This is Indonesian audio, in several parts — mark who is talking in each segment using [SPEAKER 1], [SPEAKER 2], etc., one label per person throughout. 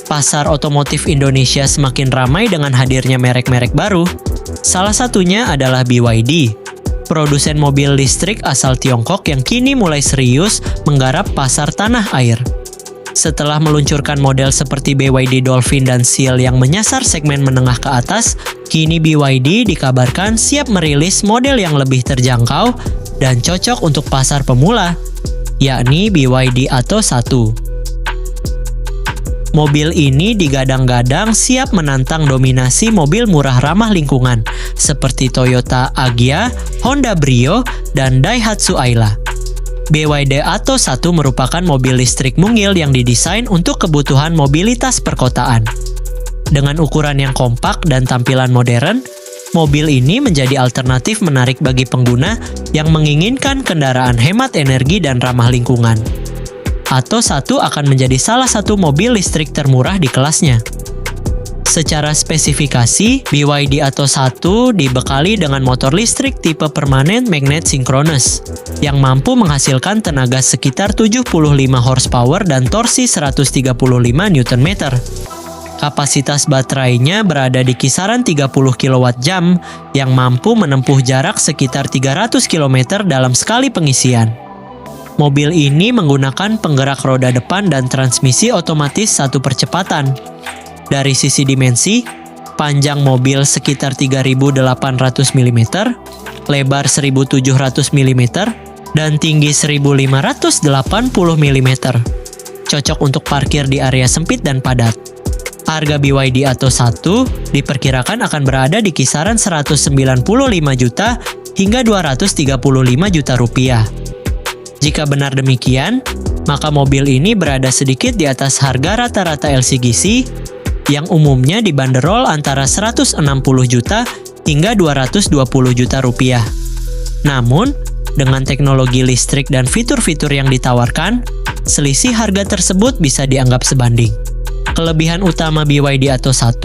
[SPEAKER 1] Pasar otomotif Indonesia semakin ramai dengan hadirnya merek-merek baru. Salah satunya adalah BYD, produsen mobil listrik asal Tiongkok yang kini mulai serius menggarap pasar tanah air. Setelah meluncurkan model seperti BYD Dolphin dan Seal yang menyasar segmen menengah ke atas, kini BYD dikabarkan siap merilis model yang lebih terjangkau dan cocok untuk pasar pemula, yakni BYD Atto 1. Mobil ini digadang-gadang siap menantang dominasi mobil murah ramah lingkungan seperti Toyota Agya, Honda Brio, dan Daihatsu Ayla. BYD Atto 1 merupakan mobil listrik mungil yang didesain untuk kebutuhan mobilitas perkotaan. Dengan ukuran yang kompak dan tampilan modern, mobil ini menjadi alternatif menarik bagi pengguna yang menginginkan kendaraan hemat energi dan ramah lingkungan. Atto 1 akan menjadi salah satu mobil listrik termurah di kelasnya. Secara spesifikasi, BYD Atto 1 dibekali dengan motor listrik tipe permanen magnet synchronous yang mampu menghasilkan tenaga sekitar 75 horsepower dan torsi 135 Nm. Kapasitas baterainya berada di kisaran 30 kWh yang mampu menempuh jarak sekitar 300 km dalam sekali pengisian. Mobil ini menggunakan penggerak roda depan dan transmisi otomatis satu percepatan. Dari sisi dimensi, panjang mobil sekitar 3.800 mm, lebar 1.700 mm, dan tinggi 1.580 mm. Cocok untuk parkir di area sempit dan padat. Harga BYD Atto 1 diperkirakan akan berada di kisaran 195 juta hingga 235 juta rupiah. Jika benar demikian, maka mobil ini berada sedikit di atas harga rata-rata LCGC yang umumnya dibanderol antara 160 juta hingga 220 juta rupiah. Namun, dengan teknologi listrik dan fitur-fitur yang ditawarkan, selisih harga tersebut bisa dianggap sebanding. Kelebihan utama BYD Atto 1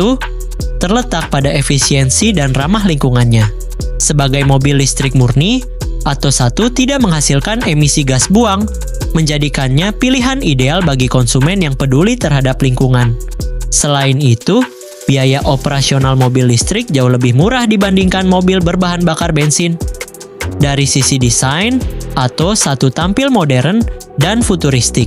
[SPEAKER 1] terletak pada efisiensi dan ramah lingkungannya. Sebagai mobil listrik murni, Atto 1 tidak menghasilkan emisi gas buang, menjadikannya pilihan ideal bagi konsumen yang peduli terhadap lingkungan. Selain itu, biaya operasional mobil listrik jauh lebih murah dibandingkan mobil berbahan bakar bensin. Dari sisi desain, Atto 1 tampil modern dan futuristik,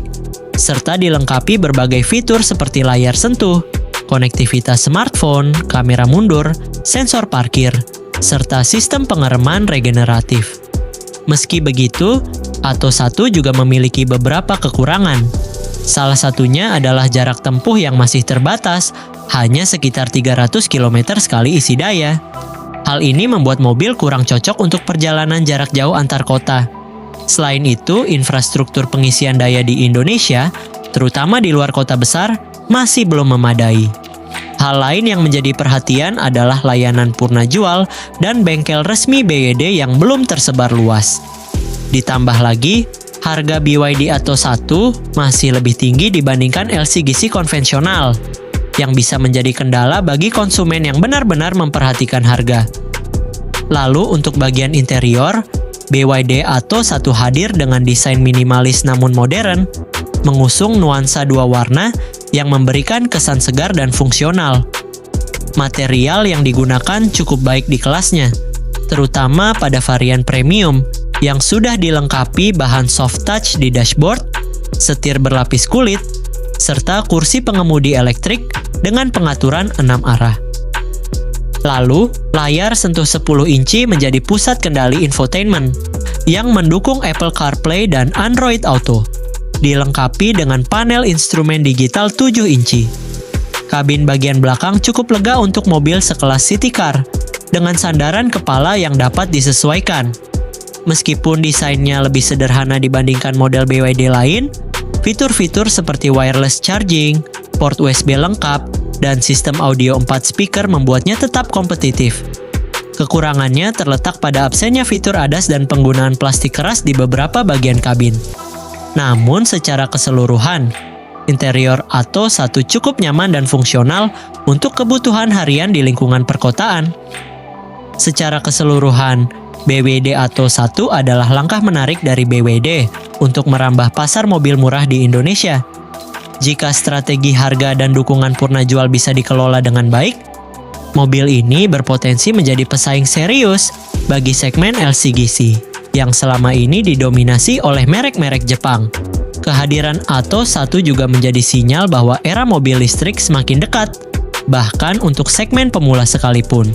[SPEAKER 1] serta dilengkapi berbagai fitur seperti layar sentuh, konektivitas smartphone, kamera mundur, sensor parkir, serta sistem pengereman regeneratif. Meski begitu, Atto 1 juga memiliki beberapa kekurangan. Salah satunya adalah jarak tempuh yang masih terbatas, hanya sekitar 300 km sekali isi daya. Hal ini membuat mobil kurang cocok untuk perjalanan jarak jauh antar kota. Selain itu, infrastruktur pengisian daya di Indonesia, terutama di luar kota besar, masih belum memadai. Hal lain yang menjadi perhatian adalah layanan purna jual dan bengkel resmi BYD yang belum tersebar luas. Ditambah lagi, harga BYD Atto 1 masih lebih tinggi dibandingkan LCGC konvensional, yang bisa menjadi kendala bagi konsumen yang benar-benar memperhatikan harga. Lalu untuk bagian interior, BYD Atto 1 hadir dengan desain minimalis namun modern, mengusung nuansa dua warna yang memberikan kesan segar dan fungsional. Material yang digunakan cukup baik di kelasnya, terutama pada varian premium yang sudah dilengkapi bahan soft touch di dashboard, setir berlapis kulit, serta kursi pengemudi elektrik dengan pengaturan 6 arah. Lalu, layar sentuh 10 inci menjadi pusat kendali infotainment yang mendukung Apple CarPlay dan Android Auto, dilengkapi dengan panel instrumen digital 7 inci. Kabin bagian belakang cukup lega untuk mobil sekelas city car, dengan sandaran kepala yang dapat disesuaikan. Meskipun desainnya lebih sederhana dibandingkan model BYD lain, fitur-fitur seperti wireless charging, port USB lengkap, dan sistem audio 4 speaker membuatnya tetap kompetitif. Kekurangannya terletak pada absennya fitur ADAS dan penggunaan plastik keras di beberapa bagian kabin. Namun secara keseluruhan, interior Atto 1 cukup nyaman dan fungsional untuk kebutuhan harian di lingkungan perkotaan. Secara keseluruhan, BYD Atto 1 adalah langkah menarik dari BYD untuk merambah pasar mobil murah di Indonesia. Jika strategi harga dan dukungan purna jual bisa dikelola dengan baik, mobil ini berpotensi menjadi pesaing serius bagi segmen LCGC yang selama ini didominasi oleh merek-merek Jepang. Kehadiran Atto 1 juga menjadi sinyal bahwa era mobil listrik semakin dekat, bahkan untuk segmen pemula sekalipun.